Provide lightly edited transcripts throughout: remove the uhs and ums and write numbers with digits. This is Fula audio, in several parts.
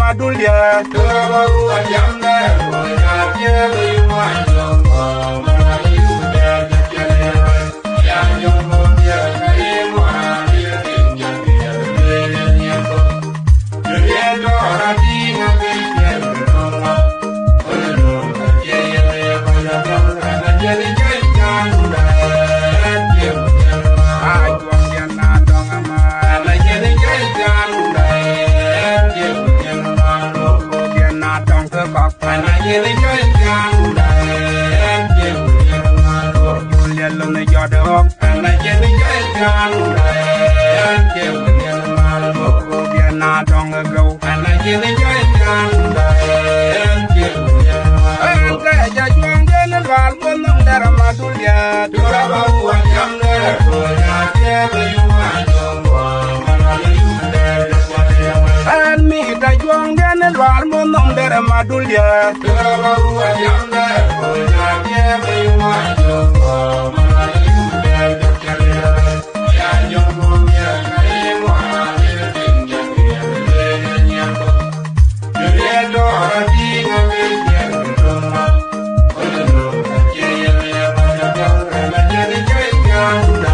madulia Tora wa jamda Boya Jelu Yumanjo Mara Yude Jale Yanyo Boya Kaimu Adia Tinjambia Lele Nyako Yuriendo Ratinga Bia Roma Olo Jele Boya Kama Jele Janda Madulia, Tora Yanda, Boya, Yumanjo, Mara Yude, Yanyo Boya, Kaimu Adia Tinjambia Lele Nyako Yuriendo Ratinga Bia Roma Olo Jele Boya Kama Jele Janda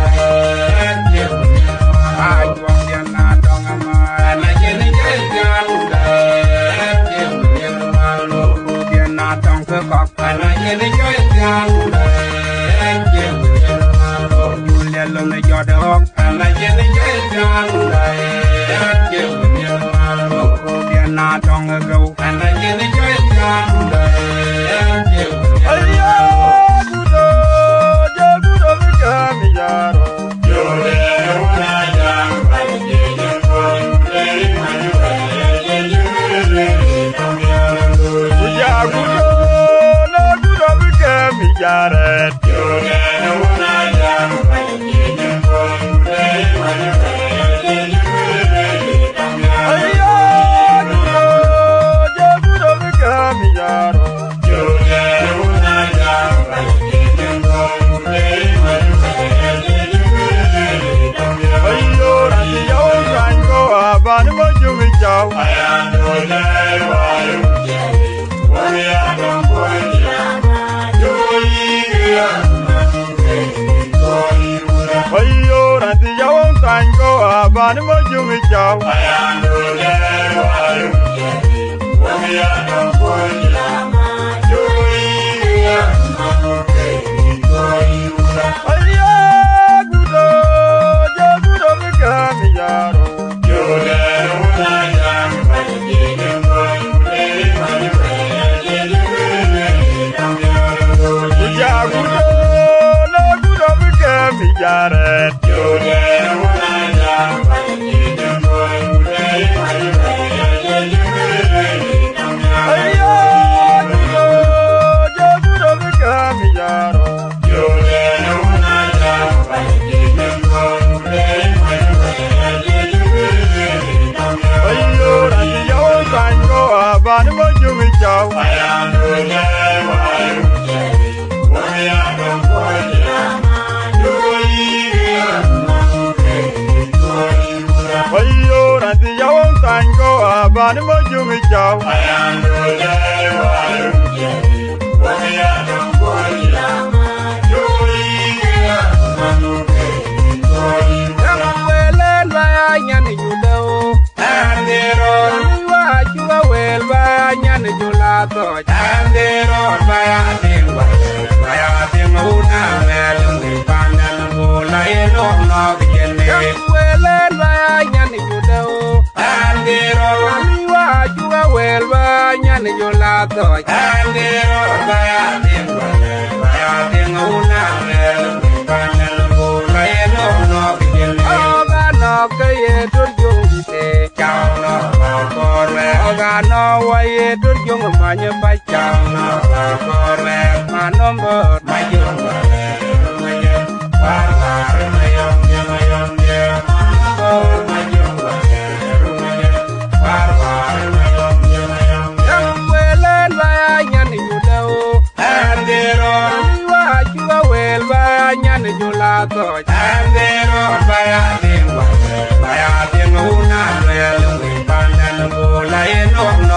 Baya ting una, well, we find and go, lie, no,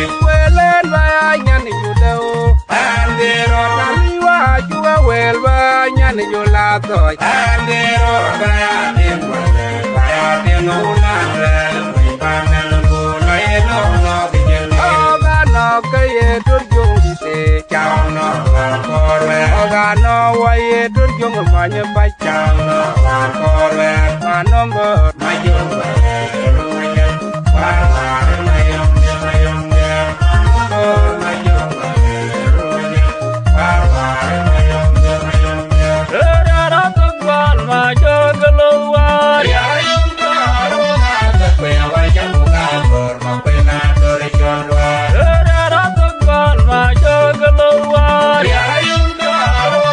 Welen ba nyani judeo Andero Naliwa juga wel ba nyani julato Andero bayatin wale bayatin ulan panen bulo elo no bijel Oga no kaye turjung dise chao no korwe Oga no waye turjung manye ba chao no korwe Manombo mayong ruya war mayong mayong mayong ruya war mayong mayong Rara to gwan ma jogluwa ya yung karo na pe awajang kabur mapena dori jolwa Rara to gwan ma jogluwa ya yung karo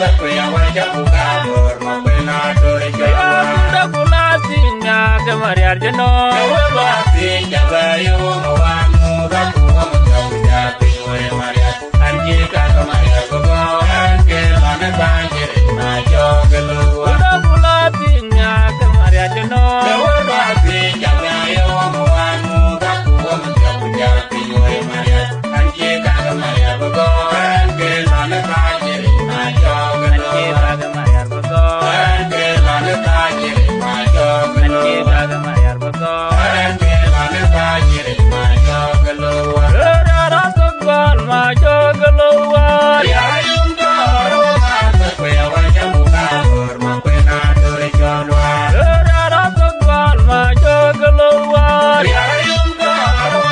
na pe awajang kabur mapena dori jolwa Kuda kulatinya kemariar jeno Wabati jabayo mawamu gaku jauh-jauh we Maria anji kaka Maria gogo anke lane banjir majo gelua Kuda kulatinya kemariar jeno Wabati jabayo mawamu gaku jauh-jauh we Maria anji kaka Maria gogo anke lane banjir majo gelua Kemariar bogo anke lane banjir majo gelua Kemariar bogo anke lane banjir majo gelua Rara to gwan ma jogluwa Ya yung karo na pe awajang kabur mapena dori jolwa Rara to gwan ma jogluwa Ya yung karo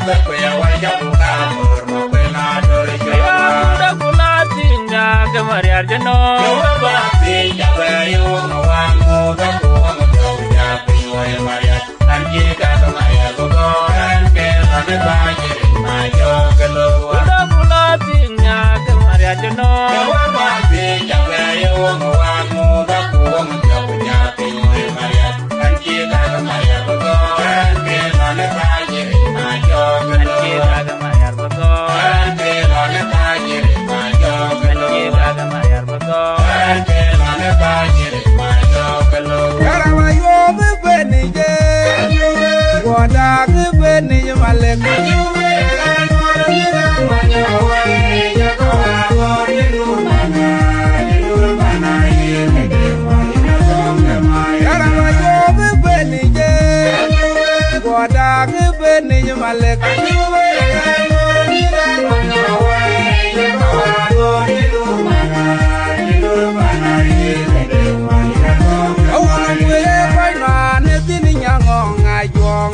na pe awajang kabur mapena dori jolwa Kuda kulatinya kemariar jeno Wabati jabayo mawamu gaku jauh-jauh we Maria anji kaka Maria gogo anke lane banjir majo gelua Kuda kulatinya kemariar jeno Wabati jabayo mawamu gaku jauh-jauh we Maria anji kaka Maria gogo anke lane banjir majo gelua Kemariar bogo anke lane banjir majo gelua Kemariar bogo anke lane banjir majo gelua Yarama yo benije Wada benije malek Yarama yo benije Wada benije malek Awang we pai na ne tin nyango ngajong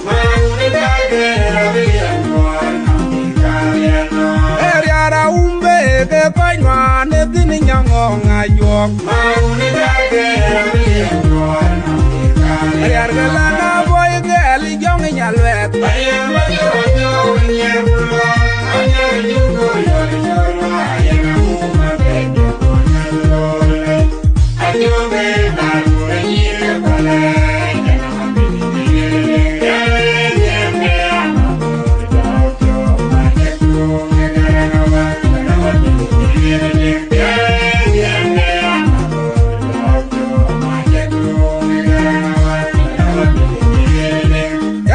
Eriara umbe ke pai na ne tin nyango ngajong Eriara la na boy ke li jong nyalwet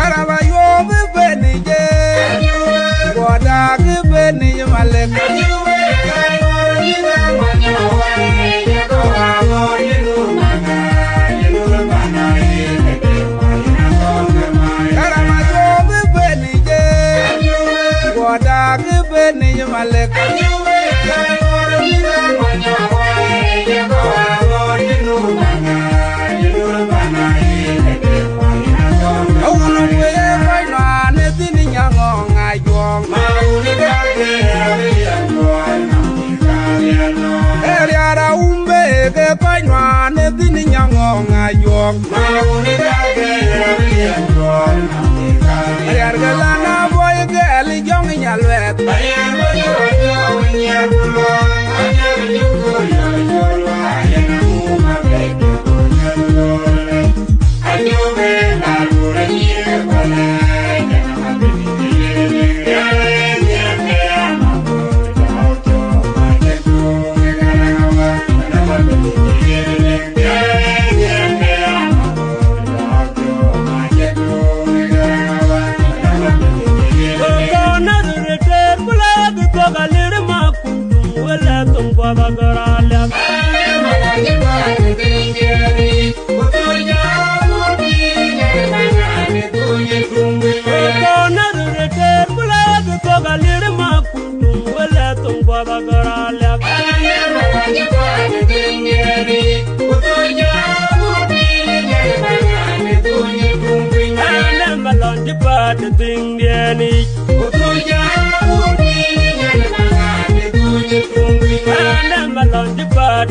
Yarama yo benije Wada benije malek Yarama yo benije Wada benije malek Awang we pai na ne tin nyango ngajong Eriara umbe ke pai na ne tin nyango ngajong Eriara la na boy ke li jong nyalwet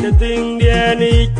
the thing, Danny.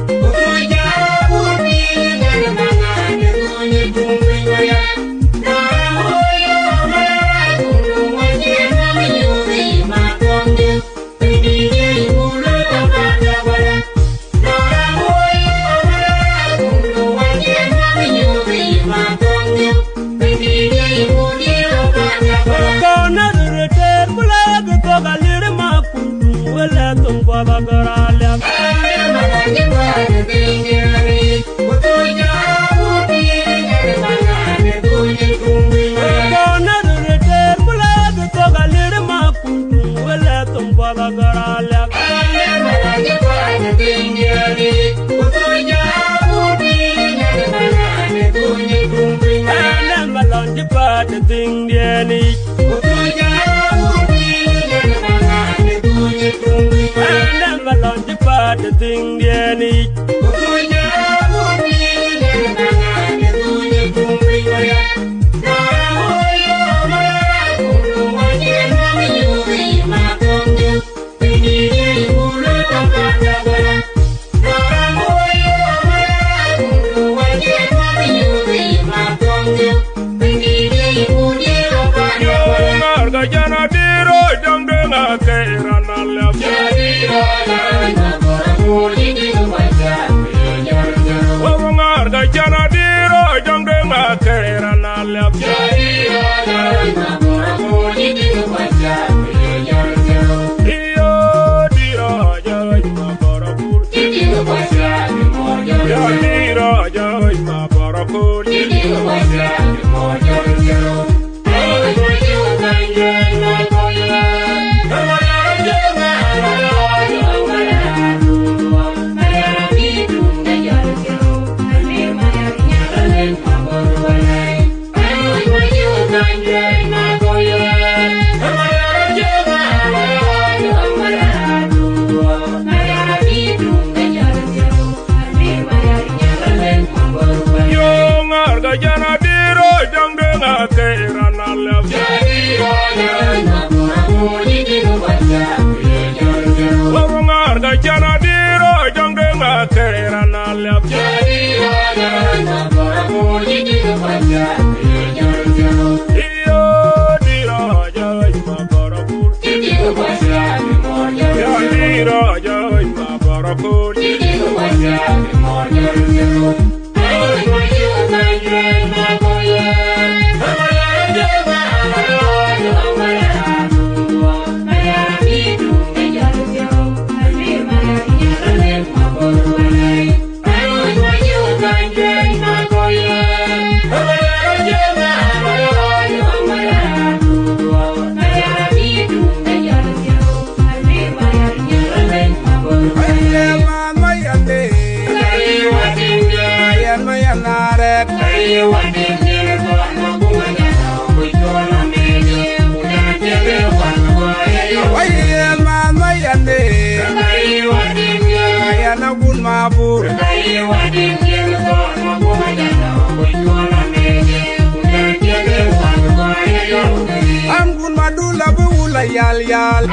Yal yal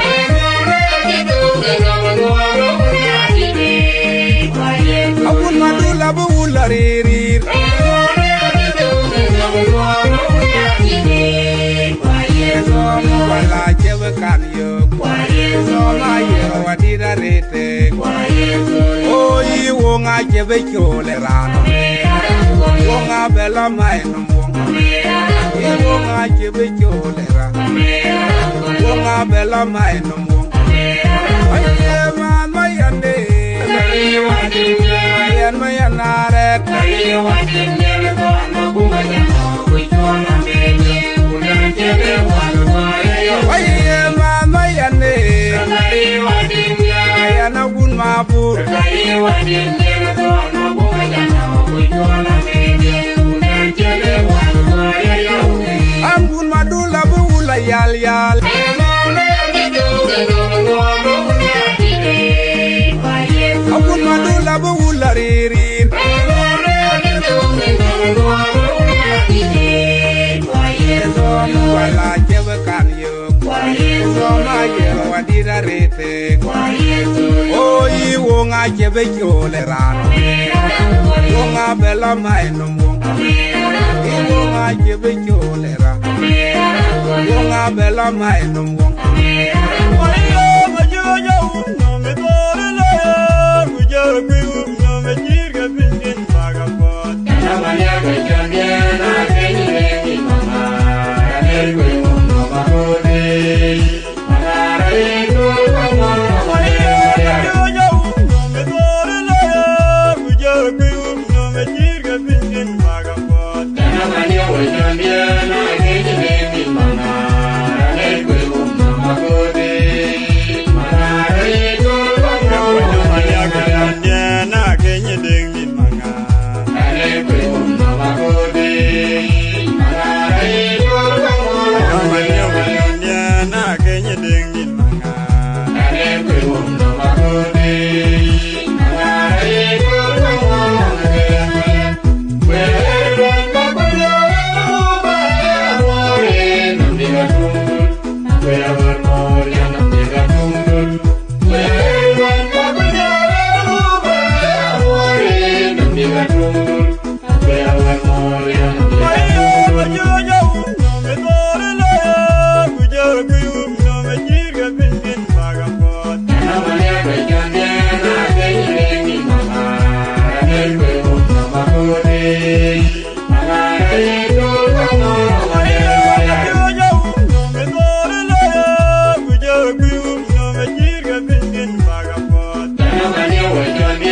Awun madula buula ririr Gwalla jebe kan yo Soma yero wadira rete Oyi wonga jebe kyole rano Wonga bela maino wonga Wonga jebe kyole rano Wonga bela maino wonga Aye man mayande Ayan mayanare Aye man mayande Ayan agun mabur Agun madula buula yal yal Agun madula buula ririr Gwalla jebe kan yo Soma yero wadira rete Oyi wonga chebe chole rano Yonga bela mai no mwong Yonga chebe chole rano Yonga bela mai no mwong Wayo majoja no me bore la Mujo piu no me jirga pindin vagabond Namanya kejadian akhirnya lagi mama Akhirnya no makode Mangara itu kamu Namanya